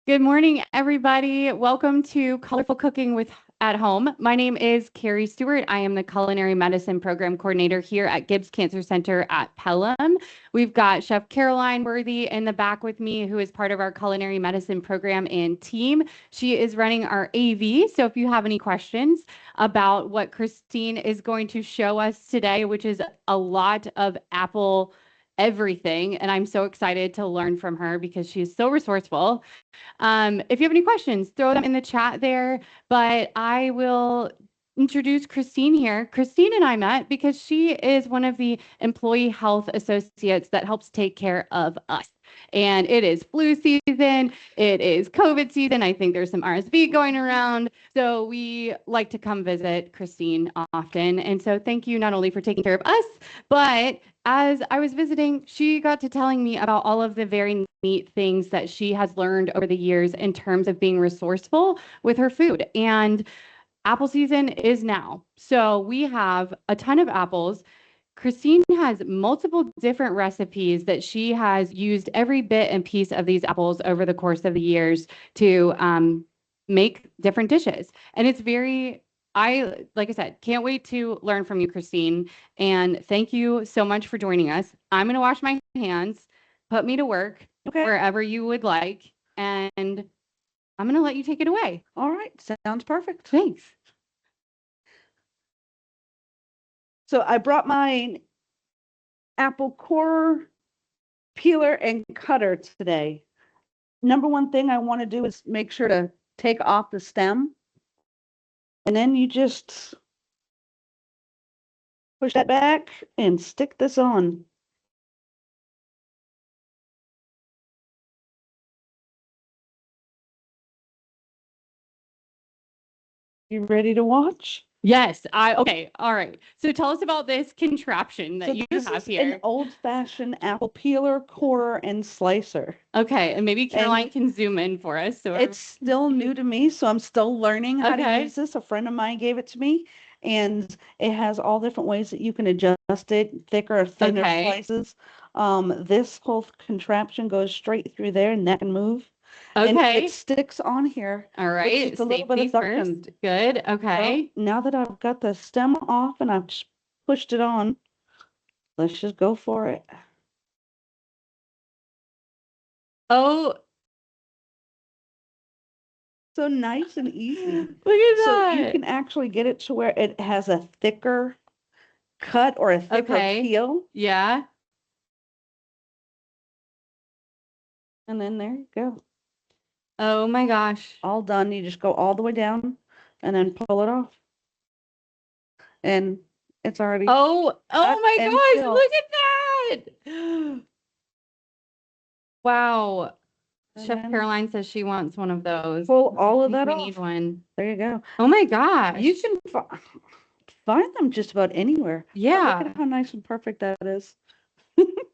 Good morning, everybody. Welcome to Colorful Cooking with at Home. My name is Carrie Stewart. I am the Culinary Medicine Program Coordinator here at Gibbs Cancer Center at Pelham. We've got Chef Caroline Worthy in the back with me, who is part of our Culinary Medicine Program and team. She is running our AV. So if you have any questions about what Christine is going to show us today, which is a lot of apple everything, and I'm so excited to learn from her because she's so resourceful. If you have any questions, throw them in the chat there. But I will introduce Christine here. Christine and I met because she is one of the employee health associates that helps take care of us. And it is flu season, it is COVID season. I think there's some RSV going around. So we like to come visit Christine often. And so thank you not only for taking care of us, but as I was visiting, she got to telling me about all of the very neat things that she has learned over the years in terms of being resourceful with her food. And apple season is now. So we have a ton of apples. Christine has multiple different recipes that she has used every bit and piece of these apples over the course of the years to make different dishes. And it's very, like I said, can't wait to learn from you, Christine. And thank you so much for joining us. I'm going to wash my hands, put me to work Okay. wherever you would like. And I'm going to let you take it away. All right. Sounds perfect. Thanks. So I brought my apple core peeler and cutter today. Number one thing I want to do is make sure to take off the stem. And then you just push that back and stick this on. You ready to watch? Yes, okay, all right. So tell us about this contraption that So you this have is here. an old-fashioned apple peeler, corer, and slicer. Okay, and maybe Caroline can zoom in for us. So It's still new to me, so I'm still learning how to Okay. use this. A friend of mine gave it to me, and it has all different ways that you can adjust it, thicker or thinner Okay. slices. This whole contraption goes straight through there, and that can move. And Okay. it sticks on here All with right. just a little bit Safety of suction. first. Good. Well, Okay. now that I've got the stem off and I've pushed it on, let's just go for it. Oh, So nice and easy. look at So you that. can actually get it to where it has a thicker cut or a thicker Okay. peel. Yeah. And then there you go. Oh my gosh. All done. You just go all the way down and then pull it off. And it's already Oh cut my and gosh, peeled. look at that. Wow. And Chef then Caroline says she wants one of those. pull all I of think that we off. need one. There you go. Oh my gosh. You can find them just about anywhere. But look Yeah. at how nice and perfect that is.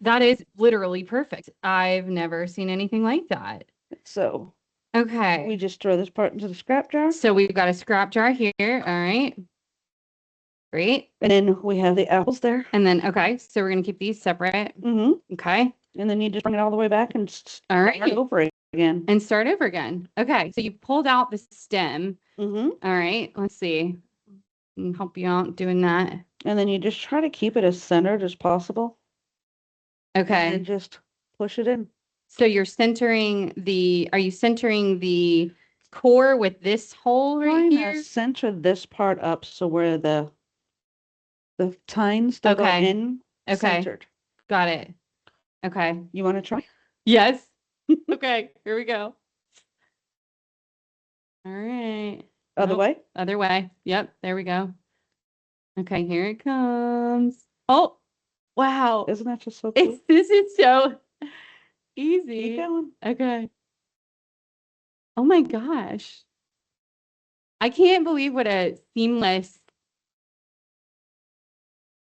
That is literally perfect. I've never seen anything like that. So Okay. we just throw this part into the scrap jar. So we've got a scrap jar here. All right. Great. And then we have the apples there. And then, okay, so we're going to keep these separate. Mm-hmm. Okay. And then you just bring it all the way back and All start right. over again. And start over again. Okay. So you pulled out the stem. Mm-hmm. All right. Let's see. I'll help you out doing that. And then you just try to keep it as centered as possible. Okay. And just push it in. So you're centering are you centering the core with this hole right here? Center this part up so where the tines that go Okay. in Okay. centered. Got it. Okay. You want to try? Yes. Okay. Here we go. All right. Other Nope. way? Other way. Yep. There we go. Okay. Here it comes. Oh, wow. Isn't that just so cool? This is so easy. Keep going. Okay. Oh my gosh. I can't believe what a seamless,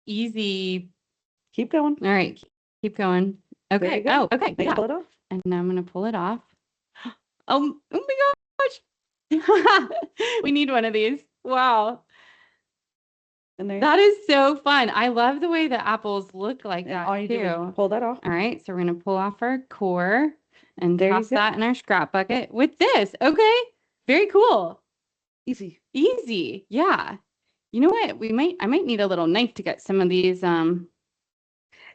easy. Keep going. All right. Keep going. There Okay. you go. Oh, okay. Now Yeah. pull it off. And now I'm going to pull it off. Oh my gosh. We need one of these. Wow. And there. That is so fun. I love the way the apples look like And that all you too. do is pull that off. All right, so we're going to pull off our core. and There you toss go. that in our scrap bucket with this. Okay. Very cool. Easy. Easy. Yeah. You know what? I might need a little knife to get some of these I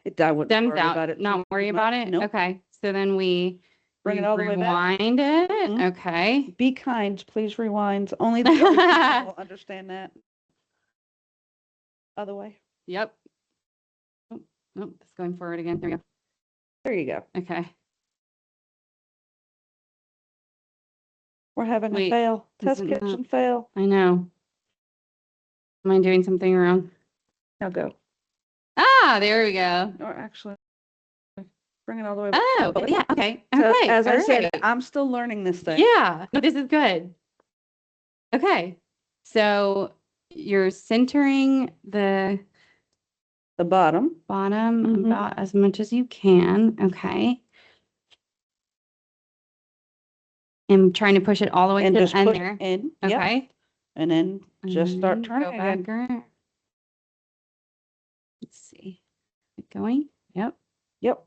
wouldn't stems worry out. about it. Not worry about it. Nope. Okay. So then we Bring it all the way back. rewind it. Mhm. Okay. Be kind, please rewind. Only the other people will understand that. Other way. Yep. Oh, oh, it's going forward again. There we go. There you go. Okay. We're having a Wait, fail. Test isn't that- kitchen fail. I know. Am I doing something wrong? Now go. Ah, there we go. Or actually, bring it all the way back. Oh, yeah. Okay. So, Okay. as I all said, right. I'm still learning this thing. Yeah. No, this is good. Okay. So you're centering the The bottom. bottom Mhm. about as much as you can. Okay. And trying to push it all the way And to just the end push there. in. Yep. Okay. And then just start And turning go back again. around. Let's see. Keep going. Yep. Yep.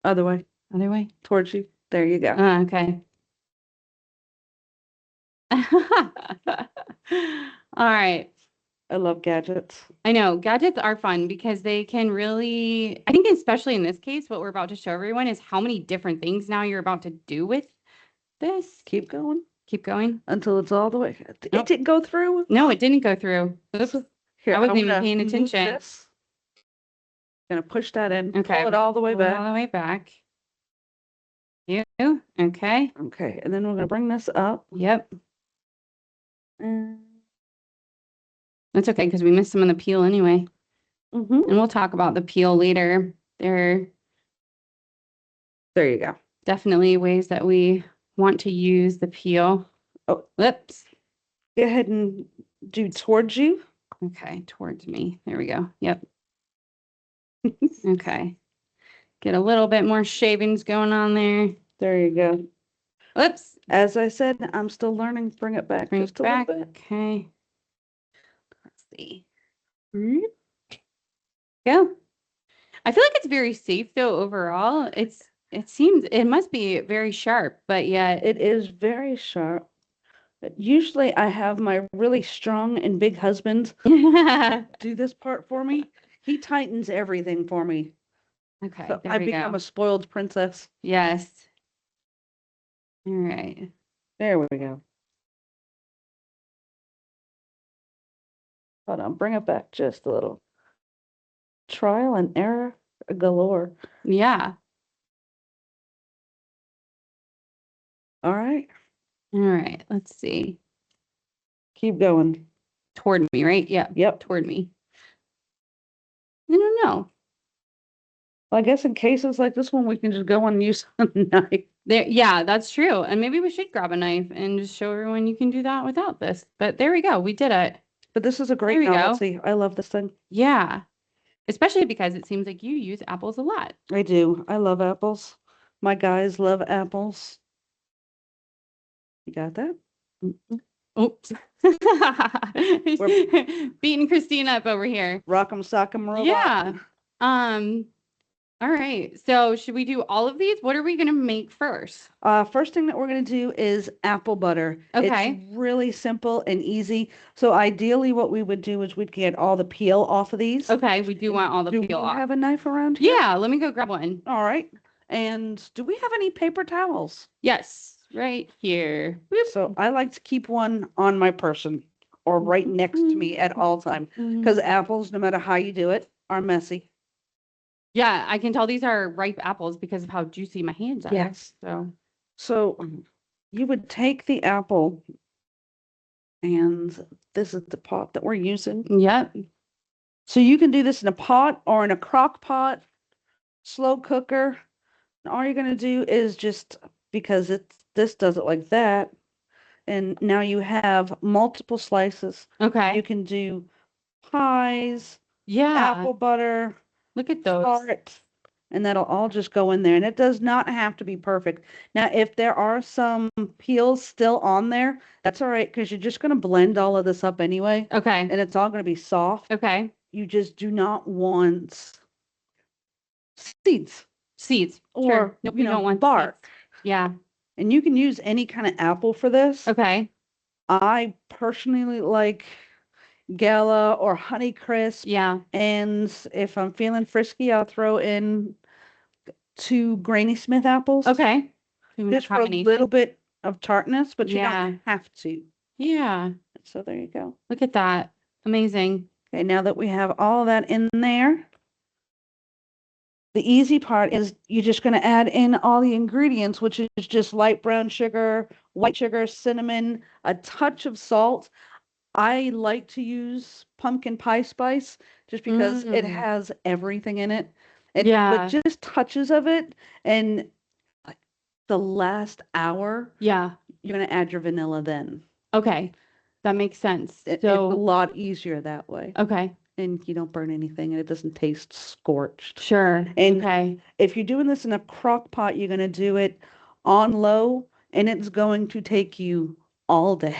Other way. Other way. Towards you. There you go. Okay. All right. I love gadgets. I know gadgets are fun because they can really, I think especially in this case, what we're about to show everyone is how many different things now you're about to do with this. Keep going Keep going. until it's all the way. It Nope. didn't go through. No, it didn't go through. Oops. Here, I wasn't I'm even gonna paying move attention. this. Gonna push that in. Okay. Pull it all the way Pull it back. all the way back. You. Okay. Okay, and then we're gonna bring this up. Yep. And That's okay because we missed some of the peel anyway. mhm. And we'll talk about the peel later. There There you go. definitely ways that we want to use the peel. Oh, Whoops. go ahead and do towards you. Okay, towards me. There we go. Yep. Okay. Get a little bit more shavings going on there. There you go. Whoops. As I said, I'm still learning. Bring it back Bring just it back. a little bit. Okay. Let's see. Go. I feel like it's very safe though overall. It must be very sharp, but yet It is very sharp. But usually I have my really strong and big husband do this part for me. He tightens everything for me. Okay, So there I've we become go. a spoiled princess. Yes. All right. There we go. Hold on, bring it back just a little. Trial and error galore. Yeah. All right, All right. Let's see. keep going. Toward me, right? Yeah. Yep. Toward me. I don't know. Well, I guess in cases like this one, we can just go and use a knife. There, yeah, that's true. And maybe we should grab a knife and just show everyone you can do that without this. But there we go. We did it. But this is a great There we go. novelty. I love this thing. Yeah. Especially because it seems like you use apples a lot. I do. I love apples. My guys love apples. You got that? Oops. Beating Christine up over here. Rock'em sock'em robot. Yeah. All right. So should we do all of these? What are we going to make first? First thing that we're going to do is apple butter. Okay. It's really simple and easy. So ideally what we would do is we'd get all the peel off of these. Okay. We do want all the Do peel you off. have a knife around here? Yeah. Let me go grab one. All right. And do we have any paper towels? Yes. Right here. Whoop. So I like to keep one on my person or right next to me at all time because apples, no matter how you do it, are messy. Yeah, I can tell these are ripe apples because of how juicy my hands are. Yes. So you would take the apple, and this is the pot that we're using. Yep. So you can do this in a pot or in a crock pot, slow cooker. And all you're going to do is just, because this does it like that, and now you have multiple slices. Okay. You can do pies, Yeah. apple butter, Look at those. tart, and that'll all just go in there. And it does not have to be perfect. Now, if there are some peels still on there, that's all right, because you're just going to blend all of this up anyway, Okay. and it's all going to be soft. Okay. You just do not want seeds. Seeds. or, Sure. Nope, you we know, don't want bark. seeds. Yeah. And you can use any kind of apple for this. Okay. I personally like Gala or Honey Crisp. Yeah. And if I'm feeling frisky, I'll throw in 2 Granny Smith apples. Okay. Doing a Just for a combination. little bit of tartness, but you Yeah. don't have to. Yeah. So there you go. Look at that. Amazing. Okay, now that we have all that in there, the easy part is you're just going to add in all the ingredients, which is just light brown sugar, white sugar, cinnamon, a touch of salt. I like to use pumpkin pie spice just because it Mm. has everything in it. But Yeah. just touches of it. And like the last hour, Yeah. you're going to add your vanilla then. Okay. That makes sense. It's a So, lot easier that way. okay. And you don't burn anything and it doesn't taste scorched. Sure. And Okay. if you're doing this in a crock pot, you're going to do it on low and it's going to take you all day,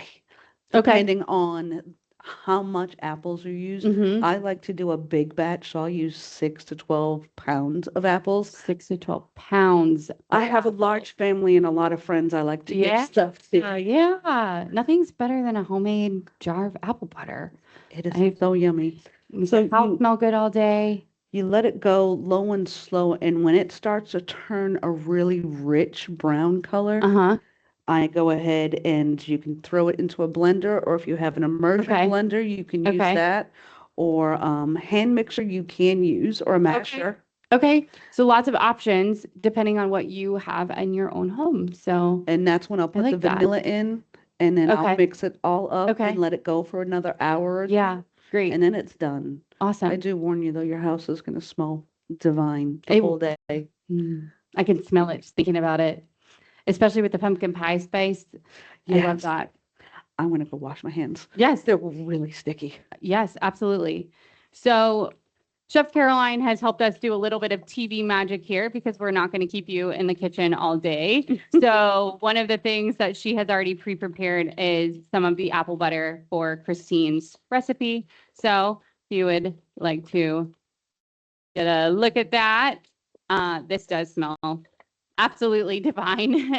Okay. depending on how much apples you use. Mm-hmm. I like to do a big batch, so I'll use 6 to 12 pounds of apples. 6 to 12 pounds. I have a large family and a lot of friends I like to Yeah. give stuff to. Yeah. Nothing's better than a homemade jar of apple butter. It is I- so yummy. So So you smell good all day. you let it go low and slow, and when it starts to turn a really rich brown color, Uh-huh. I go ahead and you can throw it into a blender, or if you have an immersion Okay. blender, you can use Okay. that, or hand mixer you can use, or a masher. Okay. So lots of options depending on what you have in your own home. So, And that's when I'll put the like that. vanilla in, and then I'll Okay. mix it all up Okay. and let it go for another hour or Yeah. two, Great. and then it's done. I Awesome. do warn you though, your house is going to smell divine the It- whole day. I can smell it just thinking about it, especially with the pumpkin pie spice. I love Yes. that. I'm going to go wash my hands. Yes. They're really sticky. Yes, absolutely. So Chef Caroline has helped us do a little bit of TV magic here because we're not going to keep you in the kitchen all day. So one of the things that she has already pre-prepared is some of the apple butter for Christine's recipe. So if you would like to get a look at that, this does smell absolutely divine.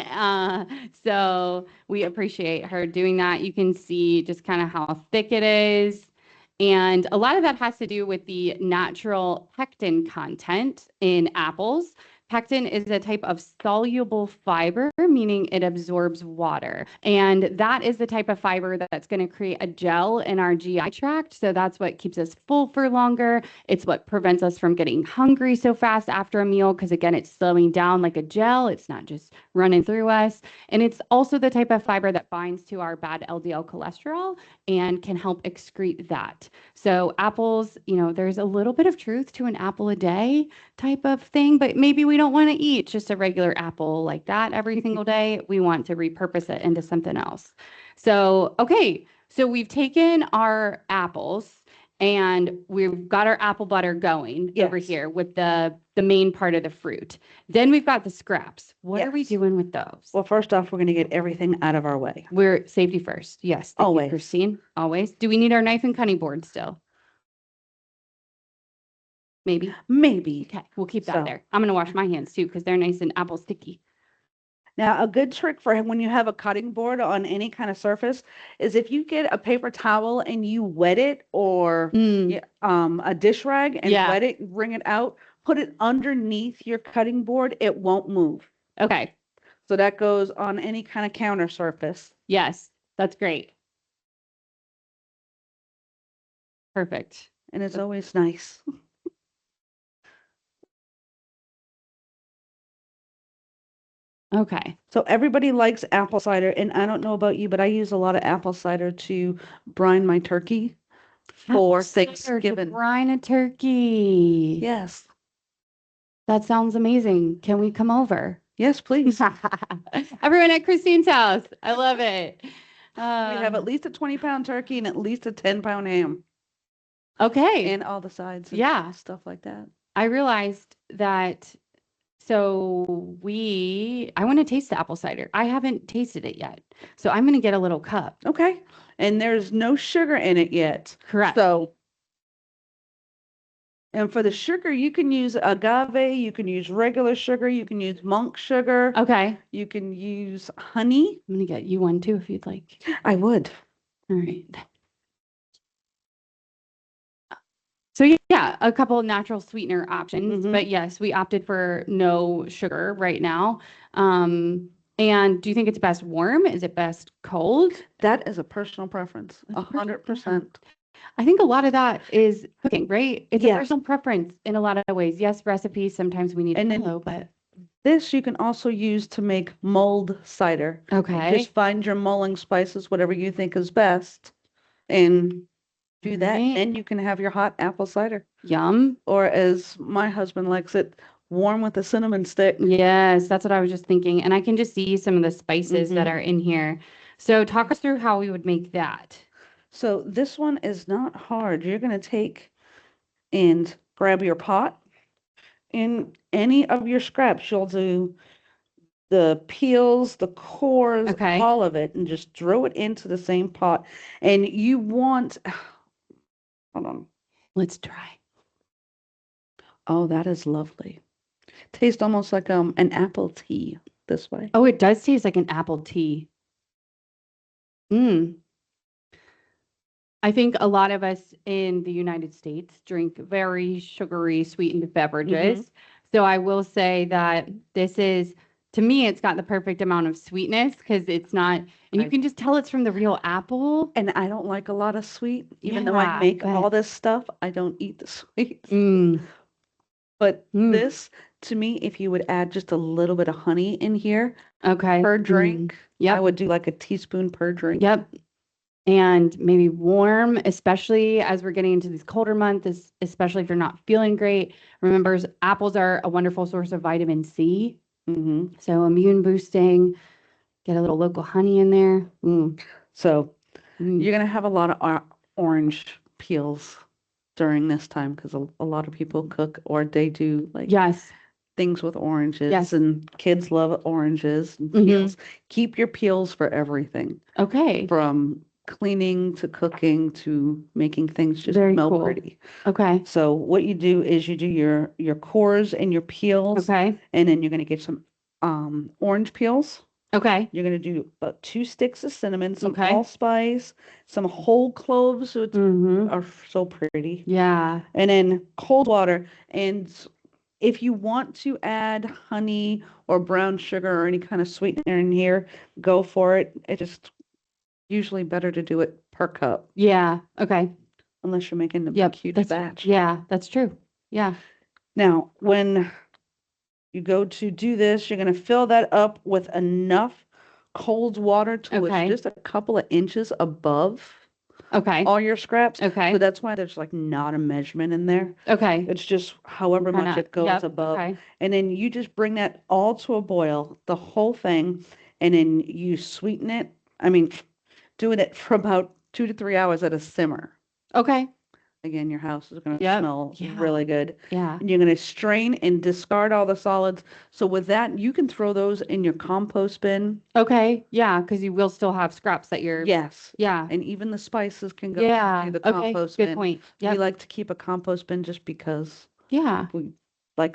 So we appreciate her doing that. You can see just kind of how thick it is. And a lot of that has to do with the natural pectin content in apples. Pectin is a type of soluble fiber, meaning it absorbs water. And that is the type of fiber that's going to create a gel in our GI tract. So that's what keeps us full for longer. It's what prevents us from getting hungry so fast after a meal because, again, it's slowing down like a gel. It's not just running through us. And it's also the type of fiber that binds to our bad LDL cholesterol and can help excrete that. So apples, there's a little bit of truth to an apple a day type of thing, but maybe we don't want to eat just a regular apple like that every single day. We want to repurpose it into something else. So, okay, so we've taken our apples and we've got our apple butter going over Yes. here with the main part of the fruit. Then we've got the scraps. What are we Yes. doing with those? Well, first off, we're going to get everything out of our way. We're safety first. Yes. Thank you, Always. Christine. Always. Do we need our knife and cutting board still? Maybe. Maybe. Okay. We'll keep that So- there. I'm going to wash my hands too because they're nice and apple sticky. Now, a good trick for when you have a cutting board on any kind of surface is if you get a paper towel and you wet it, or a dish rag and Yeah. wet it, wring it out, put it underneath your cutting board, it won't move. Okay. So that goes on any kind of counter surface. Yes. That's great. Perfect. And it's always nice. Okay. So everybody likes apple cider, and I don't know about you, but I use a lot of apple cider to brine my turkey for Apple cider to Thanksgiving. brine a turkey. Yes. That sounds amazing. Can we come over? Yes, please. Everyone at Christine's house. I love it. We have at least a 20-pound turkey and at least a 10-pound ham Okay. and all the sides and Yeah. stuff like that. I realized that. So I want to taste the apple cider. I haven't tasted it yet. So I'm going to get a little cup. Okay. And there's no sugar in it yet. Correct. So And for the sugar, you can use agave, you can use regular sugar, you can use monk sugar, Okay. you can use honey. I'm going to get you one too if you'd like. I would. All right. So yeah, a couple of natural sweetener options, Mhm. but yes, we opted for no sugar right now. And do you think it's best warm? Is it best cold? That is a personal preference, It's personal, 100%. I think a lot of that is cooking, right? It's a Yes. personal preference in a lot of ways. Yes, recipes, sometimes we need And to then follow, but this you can also use to make mulled cider. okay. Just find your mulling spices, whatever you think is best, and do that. Right. Then you can have your hot apple cider. Yum. Or as my husband likes it, warm with a cinnamon stick. Yes, that's what I was just thinking. And I can just see some of the spices that Mhm. are in here. So talk us through how we would make that. So this one is not hard. You're going to take and grab your pot. In any of your scraps, you'll do the peels, the cores, Okay. all of it, and just throw it into the same pot. And you want, hold on. Let's try. Oh, that is lovely. Tastes almost like an apple tea this way. Oh, it does taste like an apple tea. Mm. I think a lot of us in the United States drink very sugary, sweetened beverages. So I will say that this is, to me, it's got the perfect amount of sweetness because it's not, and you I- can just tell it's from the real apple. And I don't like a lot of sweet. Even though I Yeah, make all but this stuff, I don't eat the sweets. mm, But mm, this, to me, if you would add just a little bit of honey in here okay. per drink, I Yep. would do like a teaspoon per drink. Yep. And maybe warm, especially as we're getting into these colder months, especially if you're not feeling great. Remember, apples are a wonderful source of vitamin C. Hmm So immune boosting, get a little local honey in there. So Mm. you're going to have a lot of orange peels during this time because a lot of people cook or they do like Yes. things with oranges, Yes. and kids love oranges and Mhm. peels. Keep your peels for everything, Okay. from cleaning to cooking to making things just Very smell cool. pretty. Okay. So what you do is you do your cores and your peels, Okay. and then you're going to get some orange peels. Okay. You're going to do about 2 sticks of cinnamon, some Okay. allspice, some whole cloves, so it's Mm-hmm. are so pretty. Yeah. And then cold water. And if you want to add honey or brown sugar or any kind of sweetener in here, go for it. It's just usually better to do it per cup, Yeah. Okay. unless you're making a big, Yep. huge batch. Yeah, that's true. Yeah. Now, when you go to do this, you're going to fill that up with enough cold water till it's Okay. just a couple of inches above Okay. all your scraps. Okay. So that's why there's like not a measurement in there. Okay. It's just however much Kinda, it goes yep. above. Okay. And then you just bring that all to a boil, the whole thing, and then you sweeten it. I mean, doing it for about 2 to 3 hours at a simmer. Okay. Again, your house is going to Yep. smell Yeah. really good. Yeah. And you're going to strain and discard all the solids. So with that, you can throw those in your compost bin. Okay. Yeah, because you will still have scraps that you're. Yes. Yeah. And even the spices can go Yeah. into the Okay. compost Good bin. point. We Yep. like to keep a compost bin just because Yeah.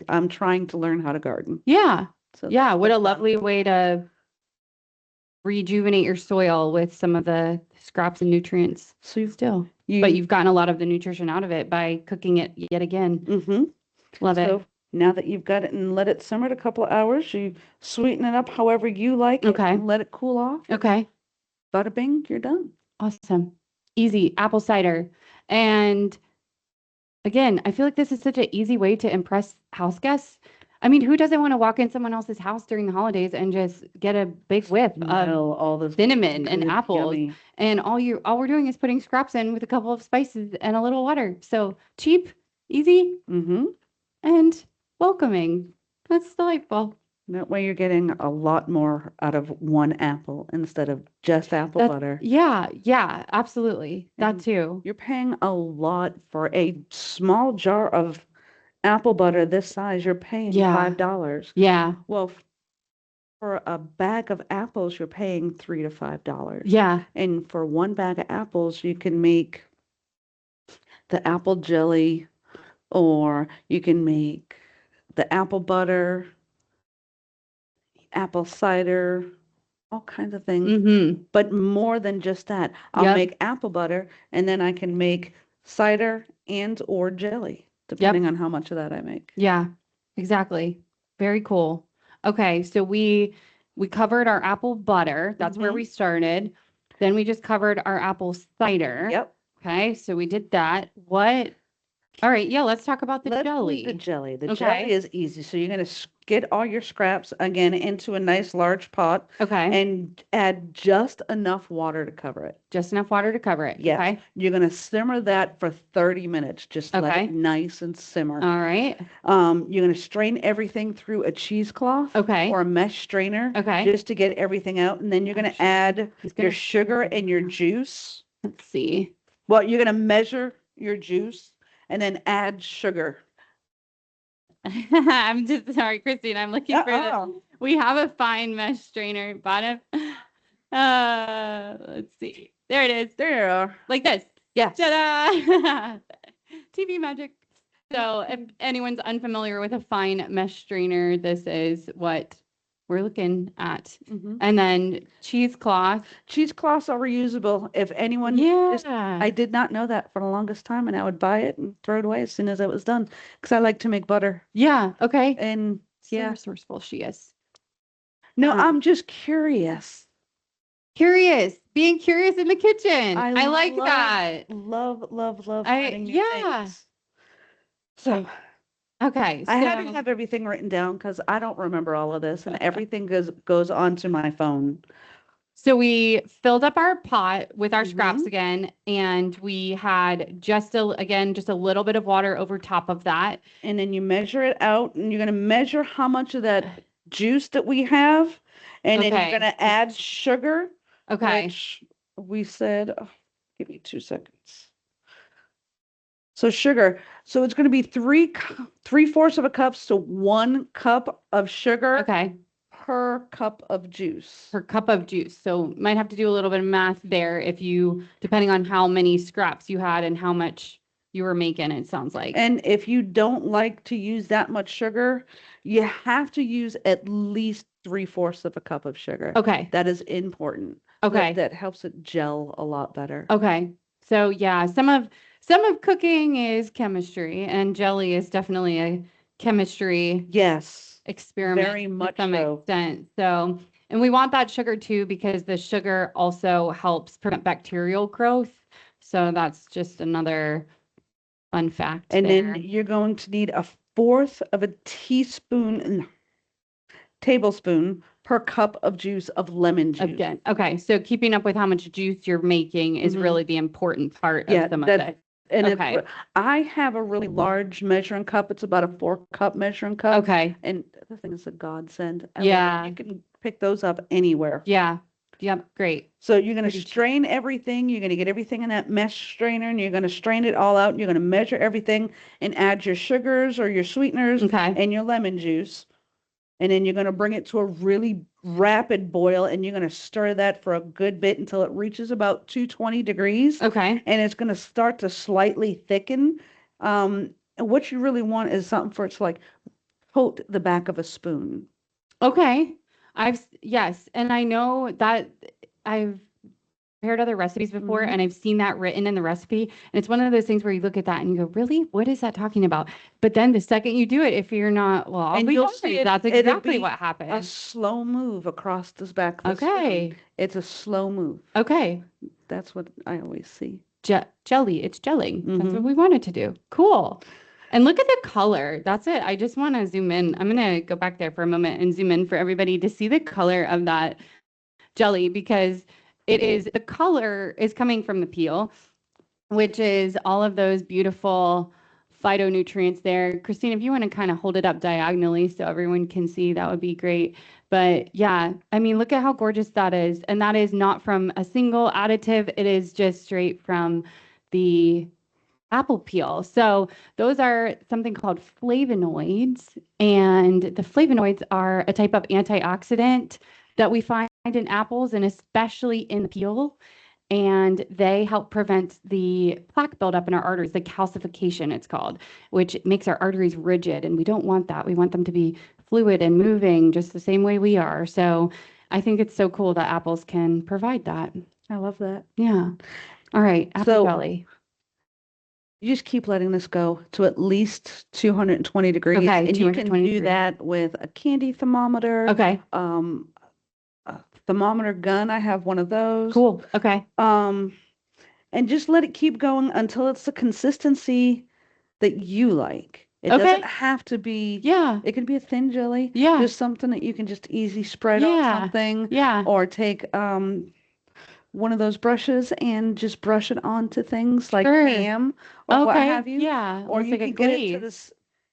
I'm trying to learn how to garden. Yeah. So Yeah. What a that's fun. lovely way to rejuvenate your soil with some of the scraps and nutrients So still. But you've gotten a lot of the nutrition out of it by cooking it yet again. Mm-hmm. Love it. So now that you've got it and let it simmer a couple of hours, you sweeten it up however you like it Okay. and let it cool off. Okay. Bada bing, you're done. Awesome. Easy. Apple cider. And again, I feel like this is such an easy way to impress house guests. I mean, who doesn't want to walk in someone else's house during the holidays and just get a big whiff of Smell all this cinnamon and good, apples? yummy. And all we're doing is putting scraps in with a couple of spices and a little water. So cheap, easy, Mm-hmm. and welcoming. That's delightful. That way you're getting a lot more out of one apple instead of just apple butter. Yeah, yeah, absolutely. That And too. You're paying a lot for a small jar of apple butter this size. You're paying Yeah. $5. Yeah, Well, for a bag of apples, you're paying $3 to $5. yeah, And for one bag of apples, you can make the apple jelly or you can make the apple butter, apple cider, all kinds of things. Mm-hmm. But more than just that, I'll Yep. make apple butter and then I can make cider and or jelly, Yep. depending on how much of that I make. Yeah, exactly. Very cool. Okay, so we covered our apple butter. That's where we started. Then we just covered our apple cider. Yep. Okay, so we did that. What? All right, yeah, let's talk about the Let's do jelly. the jelly. The Okay. jelly is easy. So you're going to get all your scraps again into a nice large pot Okay, and add just enough water to cover it. just enough water to cover it. Yes. Okay. You're going to simmer that for 30 minutes. Just let Okay. it nice and simmer. All right. You're going to strain everything through a cheesecloth Okay. or a mesh strainer Okay. just to get everything out. And then you're going to add your sugar and your juice. Let's see. Well, you're going to measure your juice and then add sugar. I'm just sorry, Christine. I'm looking for Uh-uh. we have a fine mesh strainer bottom. Let's see. There it is. There you are. Like this. Yeah. Ta-da! TV magic. So if anyone's unfamiliar with a fine mesh strainer, this is what we're looking at. Mhm. And then cheesecloth. Cheesecloths are reusable. If anyone, Yeah. I did not know that for the longest time, and I would buy it and throw it away as soon as it was done because I like to make butter. Yeah. Okay. And So yeah, resourceful she is. no, I'm just curious. Curious, being curious in the kitchen. I I like love- that. Love learning new Yeah. things. So Okay. I had to So have everything written down because I don't remember all of this, and everything goes onto my phone. so we filled up our pot with our scraps Mhm. again, and we had just a little bit of water over top of that. And then you measure it out, and you're going to measure how much of that juice that we have, and then Okay. you're going to add sugar, Okay. which we said, oh, give me 2 seconds. So sugar, so it's going to be 3/4 of a cup, so 1 cup of sugar Okay. per cup of juice. Per cup of juice. So might have to do a little bit of math there depending on how many scraps you had and how much you were making, it sounds like. And if you don't like to use that much sugar, you have to use at least 3/4 of a cup of sugar. Okay. That is important. Okay. That helps it gel a lot better. Okay. So yeah, some of cooking is chemistry, and jelly is definitely a chemistry Yes, experiment very much to some so. extent. So, and we want that sugar too because the sugar also helps prevent bacterial growth. So that's just another fun fact And there. then you're going to need 1/4 of a tablespoon per cup of juice of lemon juice. Again, okay. So keeping up with how much juice you're making is Mhm. really the important part Yeah, of some of that- it. And Okay. I have a really large measuring cup. It's about a 4-cup measuring cup. Okay. And the thing is a godsend. I love it. Yeah. You can pick those up anywhere. Yeah. Yep. Great. So you're going to Pretty cheap. strain everything. You're going to get everything in that mesh strainer, and you're going to strain it all out. You're going to measure everything and add your sugars or your sweeteners Okay. and your lemon juice. And then you're going to bring it to a really rapid boil, and you're going to stir that for a good bit until it reaches about 220 degrees. Okay. And it's going to start to slightly thicken. And what you really want is something for it to like coat the back of a spoon. Okay. Yes. And I know that I've prepared other recipes before, Mhm. and I've seen that written in the recipe. And it's one of those things where you look at that and you go, really? What is that talking about? But then the second you do it, if you're not, well, I'll And be you'll honest, see that's it'll exactly be what A happened. slow move across the back of the Okay. spoon. It's a slow move. Okay. That's what I always see. Jelly. It's gelling. That's what Mhm. we wanted to do. Cool. And look at the color. That's it. I just want to zoom in. I'm going to go back there for a moment and zoom in for everybody to see the color of that jelly, because the color is coming from the peel, which is all of those beautiful phytonutrients there. Christine, if you want to kind of hold it up diagonally so everyone can see, that would be great. But yeah, I mean, look at how gorgeous that is. And that is not from a single additive. It is just straight from the apple peel. So those are something called flavonoids. And the flavonoids are a type of antioxidant that we find in apples, and especially in the peel. and they help prevent the plaque buildup in our arteries, the calcification it's called, which makes our arteries rigid, and we don't want that. We want them to be fluid and moving just the same way we are. So I think it's so cool that apples can provide that. I love that. Yeah. All right, apple So- jelly. You just keep letting this go to at least 220 degrees. Okay, And you can 220 do degrees. that with a candy thermometer. Okay, A thermometer gun. I have one of those. cool. Okay. And just let it keep going until it's the consistency that you like. It Okay. doesn't have to be, Yeah. it can be a thin jelly. Yeah. Just something that you can just easy spread on Yeah. something. Yeah. Or take one of those brushes and just brush it onto things like Sure. ham or what Okay. have you. Yeah. Or Almost you like a can get it to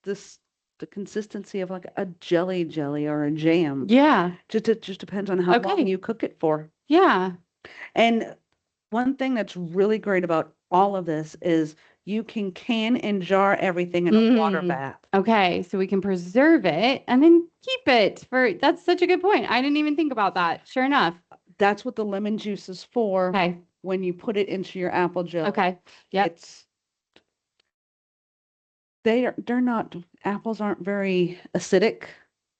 glaze. the consistency of like a jelly or a jam. Yeah. It just depends on how long Okay. you cook it for. Yeah. And one thing that's really great about all of this is you can and jar everything in a water Mhm. bath. Okay. So we can preserve it and then keep it for, that's such a good point. I didn't even think about that. Sure enough. That's what the lemon juice is for Okay. when you put it into your apple jelly. Okay. Yep. It's they're not apples aren't very acidic.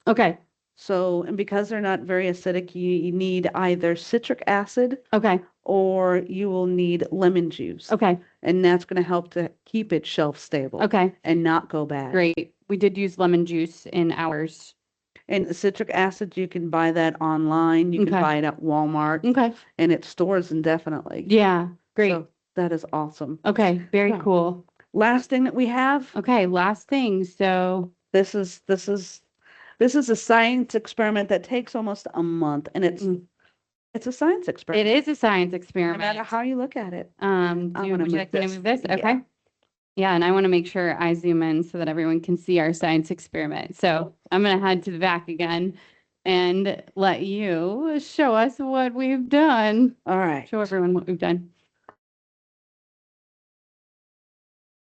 Okay. So, and because they're not very acidic, you need either citric acid Okay. or you will need lemon juice. Okay. And that's going to help to keep it shelf stable Okay. and not go bad. Great. We did use lemon juice in ours. And citric acid, you can buy that online. You can Okay. buy it at Walmart Okay. and it stores indefinitely. Yeah. Great. So that is awesome. Okay. Very So- cool. Last thing that we have, Okay. Last thing. So, this is a science experiment that takes almost a month, and it's a science it experiment. is a science No experiment. matter how you look at it. Would gonna you move like me to this. move this? Yeah. Okay. Yeah, and I want to make sure I zoom in so that everyone can see our science experiment. So I'm going to head to the back again and let you show us what we've done. All right. Show everyone what we've done.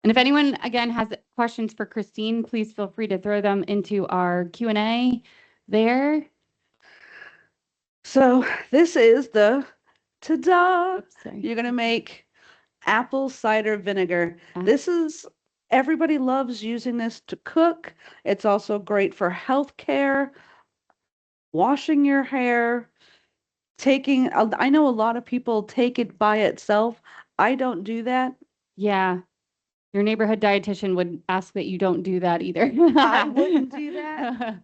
And if anyone, again, has questions for Christine, please feel free to throw them into our Q&A there. So this is the ta-da. Oops, sorry. You're gonna make apple cider vinegar. Ah. This is everybody loves using this to cook. It's also great for health care, washing your hair, I know a lot of people take it by itself. I don't do that. Yeah. Your neighborhood dietitian would ask that you don't do that either. I wouldn't do that.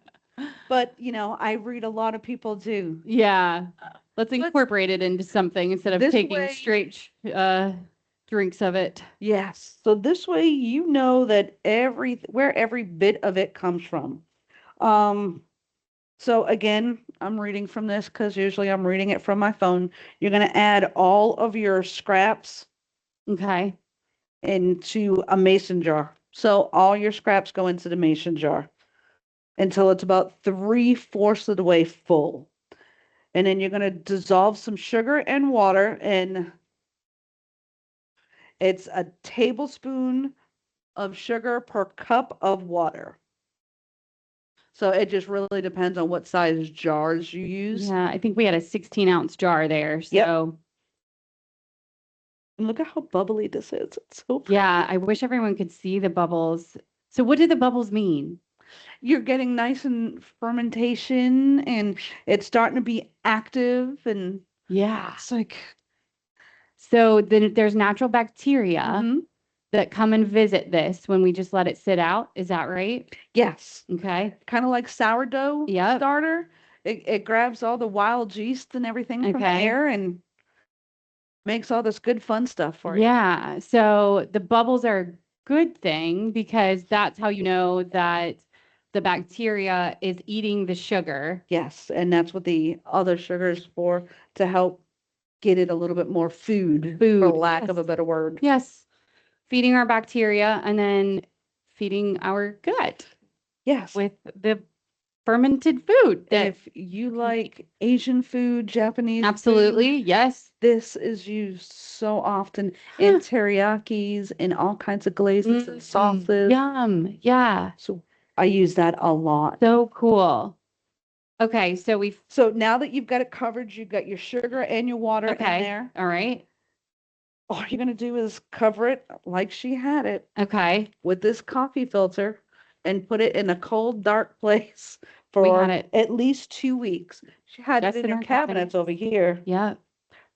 But, I read a lot of people do. Yeah. Let's incorporate it into something instead of this taking way- straight drinks of it. Yes. So this way you know that where every bit of it comes from. So again, I'm reading from this because usually I'm reading it from my phone. You're going to add all of your scraps Okay. into a mason jar. So all your scraps go into the mason jar until it's about 3/4 of the way full. And then you're going to dissolve some sugar and water, and it's a tablespoon of sugar per cup of water. So it just really depends on what size jars you use. Yeah, I think we had a 16-ounce jar there. Yep. So And look at how bubbly this is. It's so pretty. yeah, I wish everyone could see the bubbles. So what do the bubbles mean? You're getting nice and fermentation, and it's starting to be active, and Yeah. it's like So then there's natural bacteria mhm. that come and visit this when we just let it sit out. Is that right? Yes, Okay. kind of like sourdough Yep. starter. It grabs all the wild yeast and everything from the Okay. air and makes all this good fun stuff for you. Yeah. So the bubbles are a good thing because that's how you know that the bacteria is eating the sugar. Yes, and that's what the other sugar is for, to help get it a little bit more food, for Food, lack of a yes. better word. Yes. Feeding our bacteria and then feeding our gut Yes. with the fermented food. And That if you like Asian food, Japanese food, absolutely, yes. this is used so often in teriyakis and all kinds of glazes and sauces. Yum. Yeah. So I use that a lot. So cool. Okay, so we've So now that you've got it covered, you've got your sugar and your water in okay. there. All right. All you're going to do is cover it like she had it Okay. with this coffee filter and put it in a cold, dark place We had for it at least 2 weeks. She had it just in in her our cabinets. cabinets over here. Yep.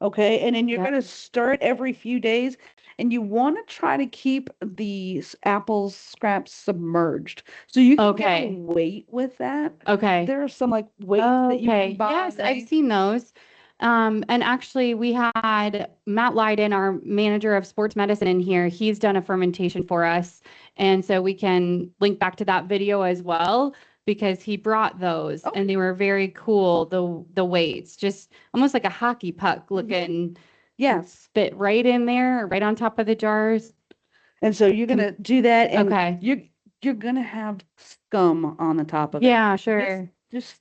Okay. And then you're Yep. going to stir it every few days. And you want to try to keep these apple scraps submerged. So you can get a Okay. weight with that. Okay. There are some like weights that you can Okay. buy. Yes, I've seen those. And actually, we had Matt Lyden, our manager of sports medicine, in here. He's done a fermentation for us. And so we can link back to that video as well because he brought those Okay. and they were very cool. The weights, just almost like a hockey puck looking. Yes. Fit right in there, right on top of the jars. And so you're going to do that and Okay. you're going to have scum on the top of it. Yeah, sure. Just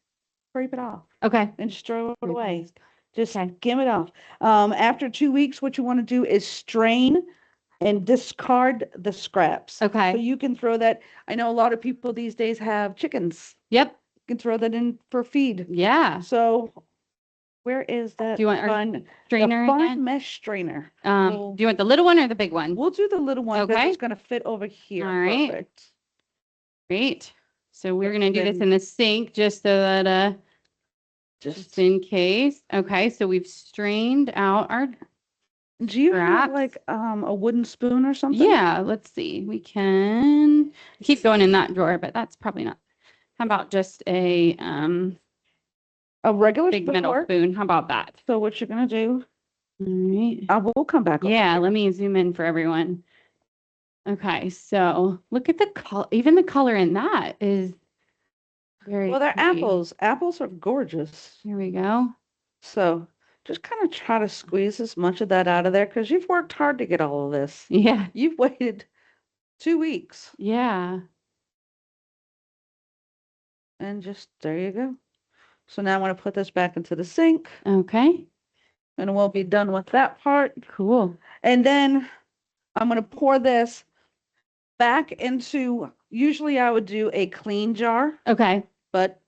scrape it off Okay. and just throw it Scrape away. off. Just Okay. skim it off. After 2 weeks, what you want to do is strain and discard the scraps. So Okay. you can throw that. I know a lot of people these days have chickens. Yep. You can throw that in for feed. Yeah. So where is that Do you want our fun strainer the fun again? mesh strainer? Do you want the little one or the big one? We'll do the little one because Okay. it's going to fit over here. All right. Perfect. Great. So we're going to do this Then in the sink just so that just in case. Okay, so we've strained out our do you have scraps. like a wooden spoon or something? Yeah, let's see. We can keep going in that drawer, but that's probably not. How about just a regular big spoon metal work? spoon? How about that? So what you're gonna do? All right. I will come back. Yeah, let me zoom in for everyone. Okay, so look at the color. Even the color in that is very Well, they're pretty. apples. Apples are gorgeous. Here we go. So just kind of try to squeeze as much of that out of there because you've worked hard to get all of this. Yeah. You've waited 2 weeks. Yeah. And just there you go. So now I'm going to put this back into the sink Okay. and we'll be done with that part. Cool. And then I'm going to pour this back into, usually I would do a clean jar, Okay. but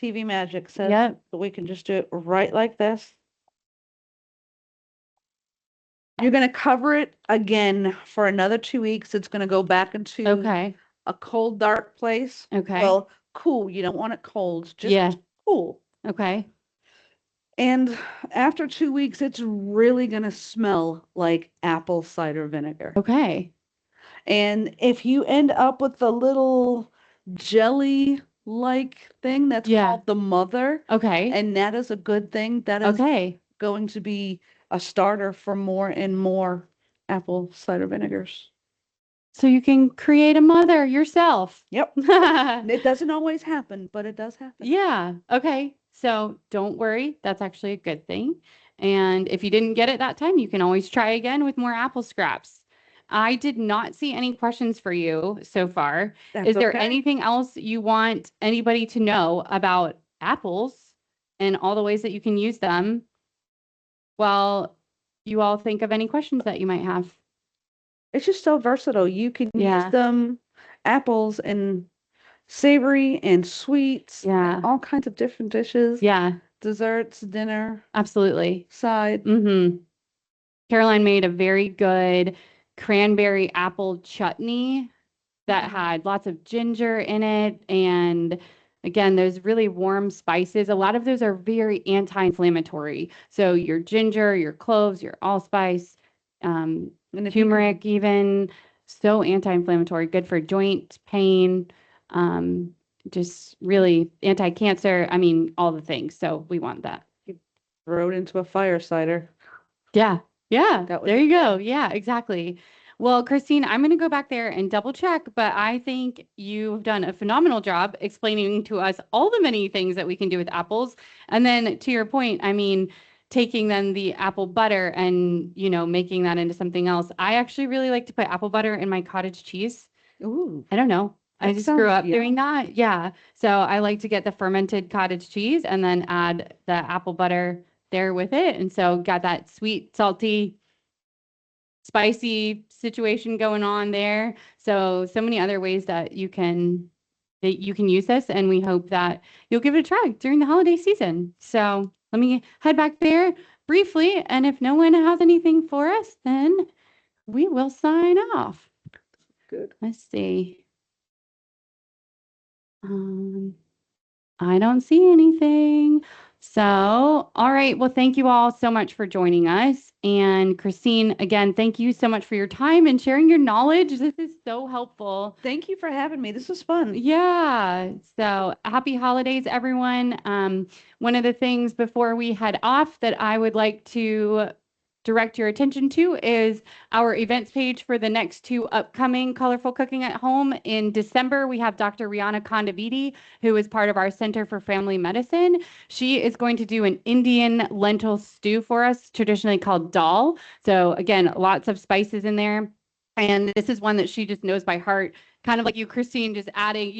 TV Magic says Yep. that we can just do it right like this. You're going to cover it again for another 2 weeks. It's going to go back into Okay. a cold, dark place. Okay. Well, cool. You don't want it cold, just Yeah. cool. Okay. And after 2 weeks, it's really going to smell like apple cider vinegar. Okay. And if you end up with the little jelly-like thing that's Yeah. called the mother, Okay. and that is a good thing, that is Okay. going to be a starter for more and more apple cider vinegars. So you can create a mother yourself. Yep. It doesn't always happen, but it does happen. Yeah. Okay. So don't worry. That's actually a good thing. And if you didn't get it that time, you can always try again with more apple scraps. I did not see any questions for you so far. That's Is there okay. anything else you want anybody to know about apples and all the ways that you can use them? Well, you all think of any questions that you might have. It's just so versatile. You can Yeah. use them, apples and savory and sweets, Yeah. all kinds of different dishes, Yeah. desserts, dinner, Absolutely. side. Mm-hmm. Caroline made a very good cranberry apple chutney that had lots of ginger in it. And again, those really warm spices. A lot of those are very anti-inflammatory. So your ginger, your cloves, your allspice, And if you could- turmeric even, so anti-inflammatory, good for joint pain, just really anti-cancer. I mean, all the things. So we want that. throw it into a fire cider. Yeah. Yeah. That would There be you go. Yeah, exactly. Well, Christine, I'm going to go back there and double check, but I think you've done a phenomenal job explaining to us all the many things that we can do with apples. And then to your point, I mean, taking then the apple butter and, making that into something else. I actually really like to put apple butter in my cottage cheese. Ooh, I don't know. I that just grew sounds up doing that. Yeah. So I like to get the fermented cottage cheese and then add the apple butter there with it. And so got that sweet, salty, spicy situation going on there. So many other ways that you can use this, and we hope that you'll give it a try during the holiday season. So let me head back there, briefly. And if no one has anything for us, then we will sign off. Good. Let's see. I don't see anything. So, all right. Well, thank you all so much for joining us. And Christine, again, thank you so much for your time and sharing your knowledge. This is so helpful. Thank you for having me. This was fun. Yeah. So happy holidays, everyone. One of the things before we head off that I would like to direct your attention to is our events page for the next 2 upcoming Colorful Cooking at Home. In December, we have Dr. Rihanna Kondavidi, who is part of our Center for Family Medicine. She is going to do an Indian lentil stew for us, traditionally called dal. So again, lots of spices in there. And this is one that she just knows by heart, kind of like you, Christine, just adding,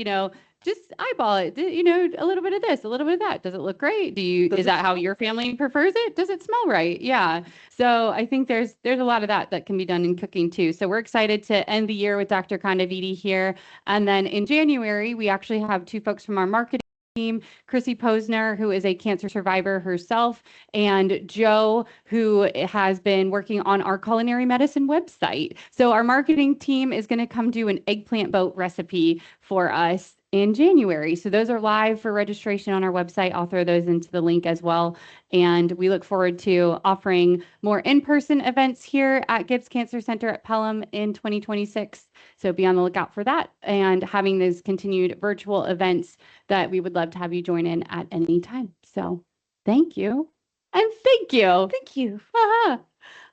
just eyeball it, a little bit of this, a little bit of that. Does it look great? Is that how your family prefers it? Does it smell right? Yeah. So I think there's a lot of that can be done in cooking too. So we're excited to end the year with Dr. Kondavidi here. And then in January, we actually have 2 folks from our marketing team, Chrissy Posner, who is a cancer survivor herself, and Joe, who has been working on our culinary medicine website. So our marketing team is going to come do an eggplant boat recipe for us in January. So those are live for registration on our website. I'll throw those into the link as well. And we look forward to offering more in-person events here at Gibbs Cancer Center at Pelham in 2026. So be on the lookout for that, and having those continued virtual events that we would love to have you join in at any time. So thank you. And thank you. Thank you.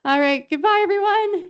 All right. Goodbye, everyone.